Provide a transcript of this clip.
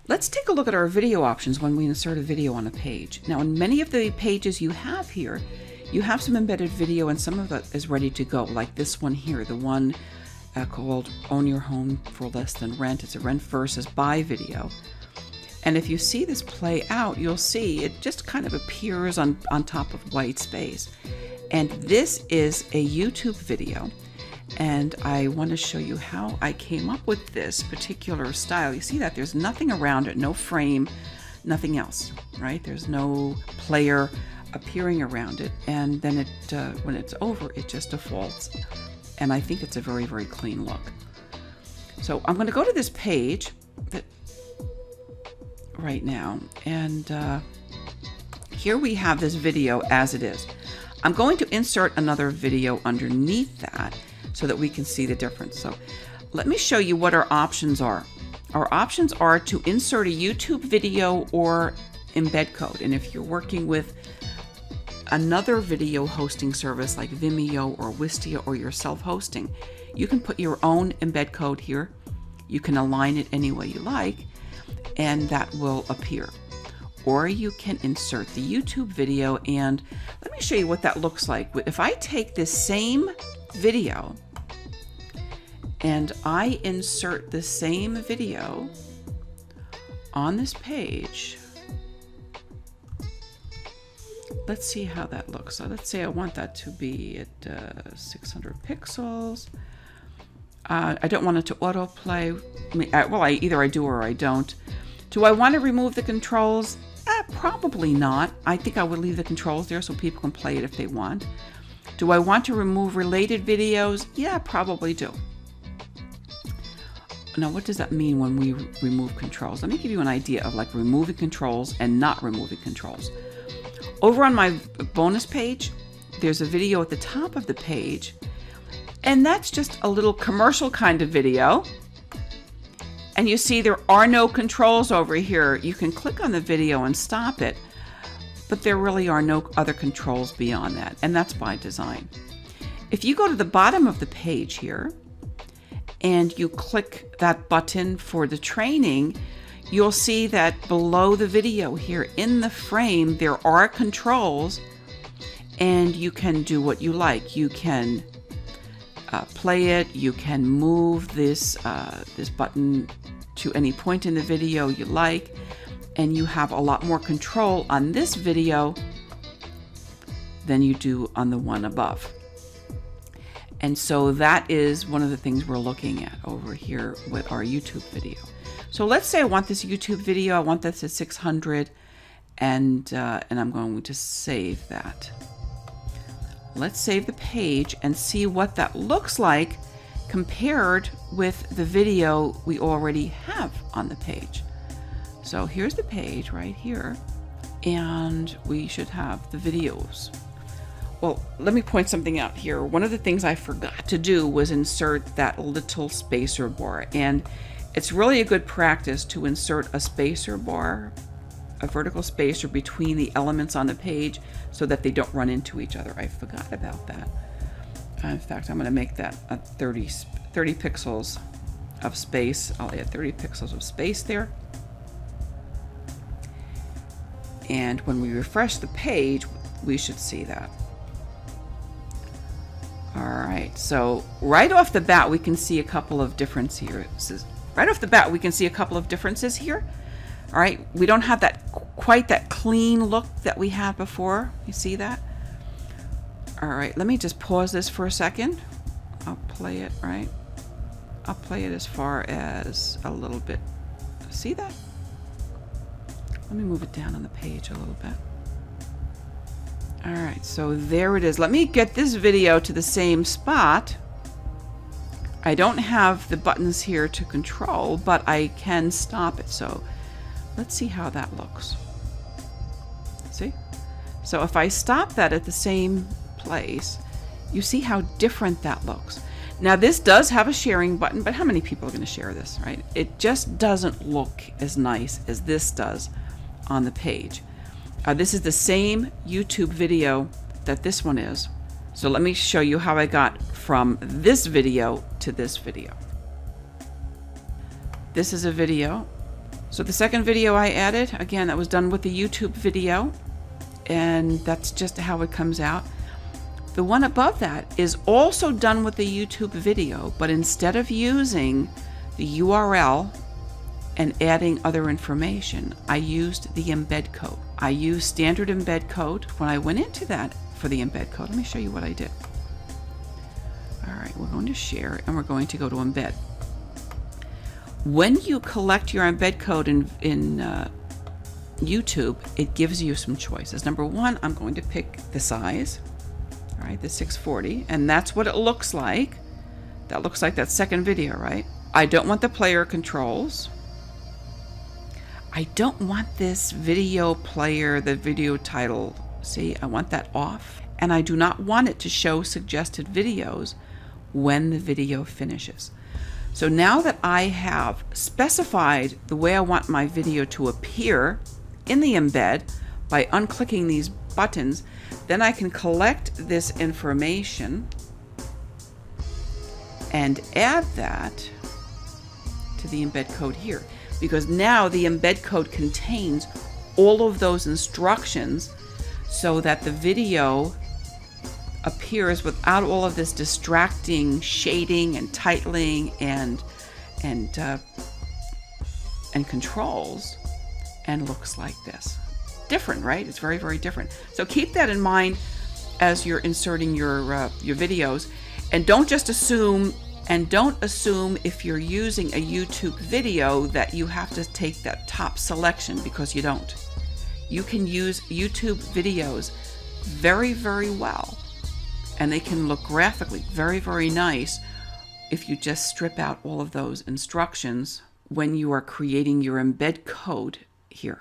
Let's take a look at our video options when we insert a video on a page. Now, in many of the pages you have here, you have some embedded video and some of that is ready to go, like this one here, the one called Own Your Home for Less Than Rent. It's a rent versus buy video. And if you see this play out, you'll see it just kind of appears on top of white space. And this is a YouTube video. And I want to show you how I came up with this particular style. You see that there's nothing around it, no frame, nothing else, right? There's no player appearing around it. And then when it's over, it just defaults. And I think it's a very, very clean look. So I'm going to go to this page right now. And here we have this video as it is. I'm going to insert another video underneath that, so that we can see the difference. So let me show you what our options are. Our options are to insert a YouTube video or embed code. And if you're working with another video hosting service like Vimeo or Wistia, or you're self-hosting, you can put your own embed code here. You can align it any way you like, and that will appear. Or you can insert the YouTube video, and let me show you what that looks like. If I take this same video and I insert the same video on this page, let's see how that looks. So let's say I want that to be at 600 pixels. I don't want it to autoplay. Well, either I do or I don't. Do I want to remove the controls? Probably not. I think I would leave the controls there so people can play it if they want. Do I want to remove related videos? Yeah, probably do. Now, what does that mean when we remove controls? Let me give you an idea of like removing controls and not removing controls. Over on my bonus page, there's a video at the top of the page, and that's just a little commercial kind of video. And you see there are no controls over here. You can click on the video and stop it, but there really are no other controls beyond that, and that's by design. If you go to the bottom of the page here and you click that button for the training, you'll see that below the video here in the frame, there are controls, and you can do what you like. You can play it, you can move this button to any point in the video you like, and you have a lot more control on this video than you do on the one above. And so that is one of the things we're looking at over here with our YouTube video. So let's say I want this YouTube video, I want this at 600, and I'm going to save that. Let's save the page and see what that looks like compared with the video we already have on the page. So here's the page right here, and we should have the videos. Well, let me point something out here. One of the things I forgot to do was insert that little spacer bar, and it's really a good practice to insert a spacer bar, a vertical spacer between the elements on the page so that they don't run into each other. I forgot about that. In fact, I'm going to make that a 30 pixels of space. I'll add 30 pixels of space there. And when we refresh the page, we should see that. All right, so right off the bat, we can see a couple of differences here. Right off the bat, we can see a couple of differences here. All right, we don't have quite that clean look that we had before. You see that? All right, let me just pause this for a second. I'll play it, right? I'll play it as far as a little bit. See that? Let me move it down on the page a little bit. All right, so there it is. Let me get this video to the same spot. I don't have the buttons here to control, but I can stop it. So let's see how that looks. See? So if I stop that at the same place, you see how different that looks. Now this does have a sharing button, but how many people are going to share this, right? It just doesn't look as nice as this does on the page. This is the same YouTube video that this one is. So let me show you how I got from this video to this video. This is a video. So the second video I added, again, that was done with the YouTube video, and that's just how it comes out. The one above that is also done with the YouTube video, but instead of using the URL and adding other information, I used the embed code. I used standard embed code. When I went into that for the embed code, let me show you what I did. All right, we're going to share and we're going to go to embed. When you collect your embed code in YouTube, it gives you some choices. Number one, I'm going to pick the size, all right, the 640, and that's what it looks like. That looks like that second video, right? I don't want the player controls. I don't want this video player, the video title. See, I want that off. And I do not want it to show suggested videos when the video finishes. So now that I have specified the way I want my video to appear in the embed by unclicking these buttons, then I can collect this information and add that to the embed code here. Because now the embed code contains all of those instructions so that the video appears without all of this distracting shading and titling and controls, and looks like this. Different, right? It's very, very different. So keep that in mind as you're inserting your videos, and don't just assume. And don't assume if you're using a YouTube video that you have to take that top selection, because you don't. You can use YouTube videos very, very well, and they can look graphically very, very nice if you just strip out all of those instructions when you are creating your embed code here.